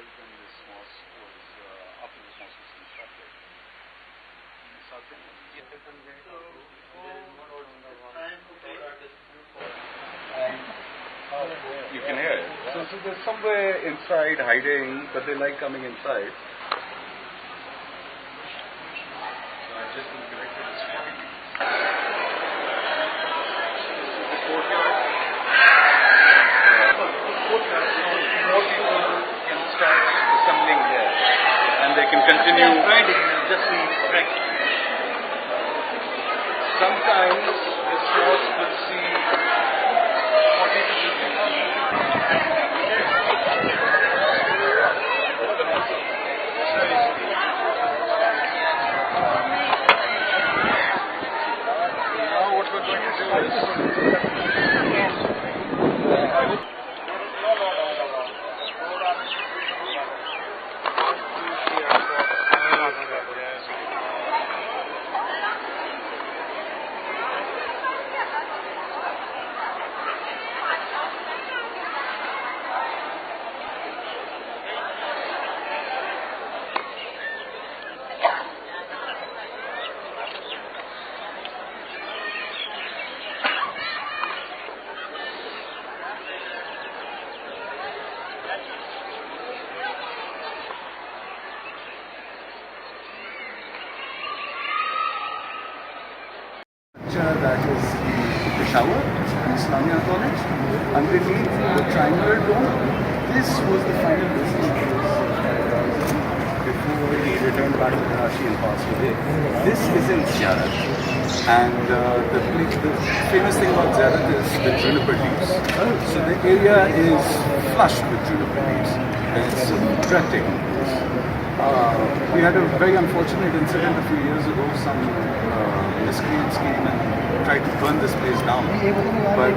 when this mosque was, after this mosque was constructed. You can hear it. So they're somewhere inside hiding, but they like coming inside. So I just been connected this morning. More people can start assembling there, and they can continue. Sometimes this mosque will see 40 to 50 people. Now what we're going to do is that is the shower, the Islamia College. Underneath the triangular dome, this was the final destination before he returned back to Karachi and passed away. This is in Ziyarat, and the famous thing about Ziyarat is the juniper leaves. So the area is flushed with juniper leaves, and it's breathtaking. We had a very unfortunate incident a few years ago. Some miscreants came and tried to burn this place down. But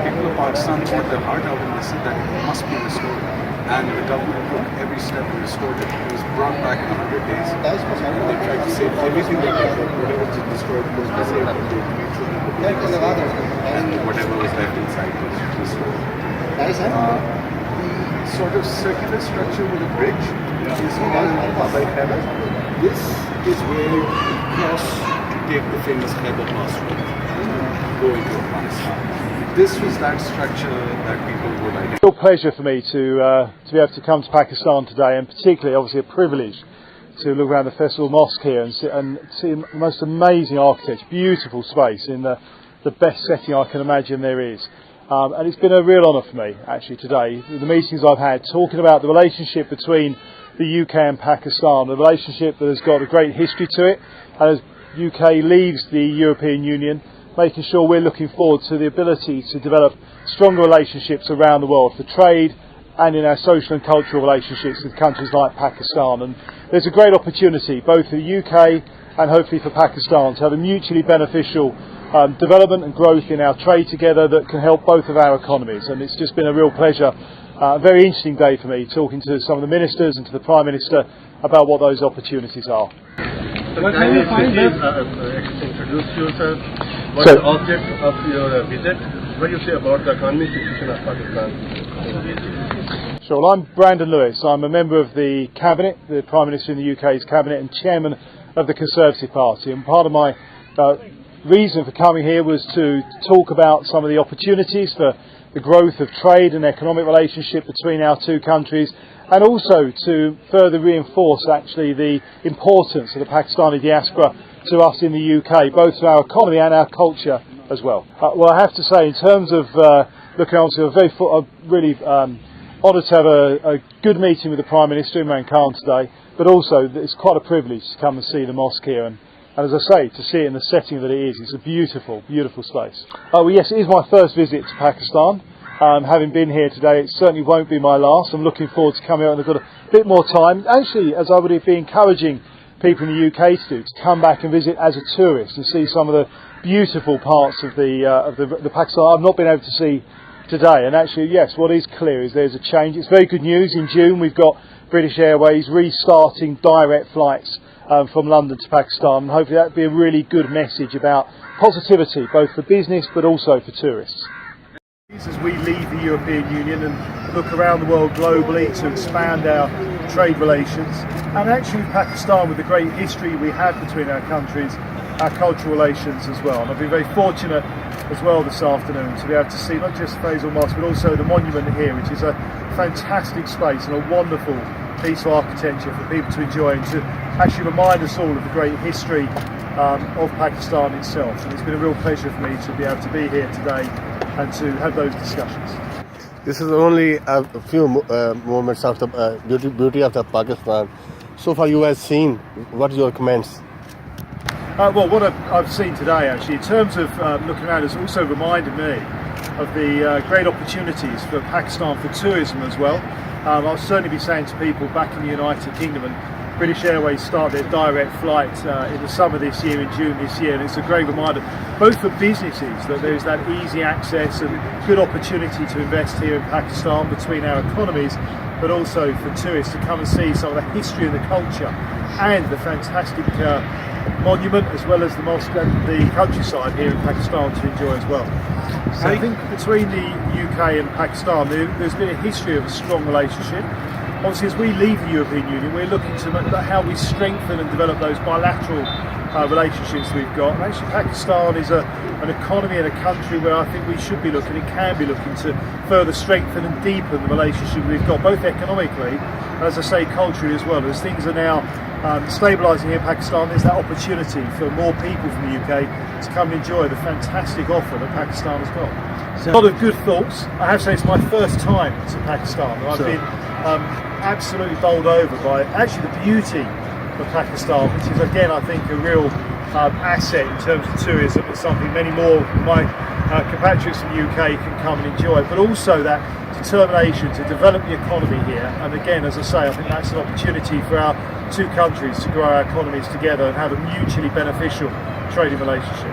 people of Pakistan poured their heart out and they said that it must be restored. And the government took every step to restore it. It was brought back in 100 days. They tried to save everything they could, but whatever was destroyed was saved. And whatever was left inside was restored. The sort of circular structure with a bridge is called by Khyber. This is where you cross to take the famous Khyber Pass road, go into Afghanistan. This was that structure that people would identify. It's a real pleasure for me to be able to come to Pakistan today, and particularly obviously a privilege to look around the Festival Mosque here and see the most amazing architecture, beautiful space in the best setting I can imagine there is. And it's been a real honour for me actually today, the meetings I've had, talking about the relationship between the UK and Pakistan, a relationship that has got a great history to it, and as UK leaves the European Union, making sure we're looking forward to the ability to develop stronger relationships around the world for trade and in our social and cultural relationships with countries like Pakistan. And there's a great opportunity both for the UK and hopefully for Pakistan to have a mutually beneficial development and growth in our trade together that can help both of our economies. And it's just been a real pleasure, a very interesting day for me, talking to some of the ministers and to the Prime Minister about what those opportunities are. So can you introduce yourself? What is the object of your visit? What do you say about the economic situation of Pakistan? Sure. Well, I'm Brandon Lewis. I'm a member of the Cabinet, the Prime Minister in the UK's Cabinet, and Chairman of the Conservative Party. And part of my reason for coming here was to talk about some of the opportunities for the growth of trade and economic relationship between our two countries, and also to further reinforce actually the importance of the Pakistani diaspora to us in the UK, both to our economy and our culture as well. Well, I have to say, in terms of looking on to I'm really honoured to have a good meeting with the Prime Minister Imran Khan today, but also it's quite a privilege to come and see the mosque here, and as I say, to see it in the setting that it is. It's a beautiful, beautiful space. Well, yes, it is my first visit to Pakistan. Having been here today, it certainly won't be my last. I'm looking forward to coming out, and I've got a bit more time. Actually, as I would be encouraging people in the UK to do, to come back and visit as a tourist and see some of the beautiful parts of the Pakistan I've not been able to see today. And actually, yes, what is clear is there's a change. It's very good news. In June, we've got British Airways restarting direct flights from London to Pakistan, and hopefully that will be a really good message about positivity, both for business but also for tourists. As we leave the European Union and look around the world globally to expand our trade relations, and actually Pakistan, with the great history we have between our countries, our cultural relations as well. And I've been very fortunate as well this afternoon to be able to see not just Faisal Mosque but also the monument here, which is a fantastic space and a wonderful piece of architecture for people to enjoy and to actually remind us all of the great history of Pakistan itself. And it's been a real pleasure for me to be able to be here today and to have those discussions. This is only a few moments of the beauty of the Pakistan. So far you have seen. What are your comments? Well, what I've seen today actually in terms of looking around has also reminded me of the great opportunities for Pakistan for tourism as well. I'll certainly be saying to people back in the United Kingdom, and British Airways start their direct flight in the summer this year, in June this year, and it's a great reminder, both for businesses, that there's that easy access and good opportunity to invest here in Pakistan between our economies, but also for tourists to come and see some of the history and the culture and the fantastic monument as well as the mosque and the countryside here in Pakistan to enjoy as well. So I think between the UK and Pakistan there's been a history of a strong relationship. Obviously, as we leave the European Union, we're looking to look at how we strengthen and develop those bilateral relationships we've got. And actually, Pakistan is an economy and a country where I think we should be looking and can be looking to further strengthen and deepen the relationship we've got, both economically and, as I say, culturally as well. As things are now stabilising here in Pakistan, there's that opportunity for more people from the UK to come and enjoy the fantastic offer that Pakistan has got. So, a lot of good thoughts. I have to say it's my first time to Pakistan, and I've been absolutely bowled over by actually the beauty of Pakistan, which is again I think a real asset in terms of tourism. It's something many more of my compatriots in the UK can come and enjoy, but also that determination to develop the economy here. And again, as I say, I think that's an opportunity for our two countries to grow our economies together and have a mutually beneficial trading relationship.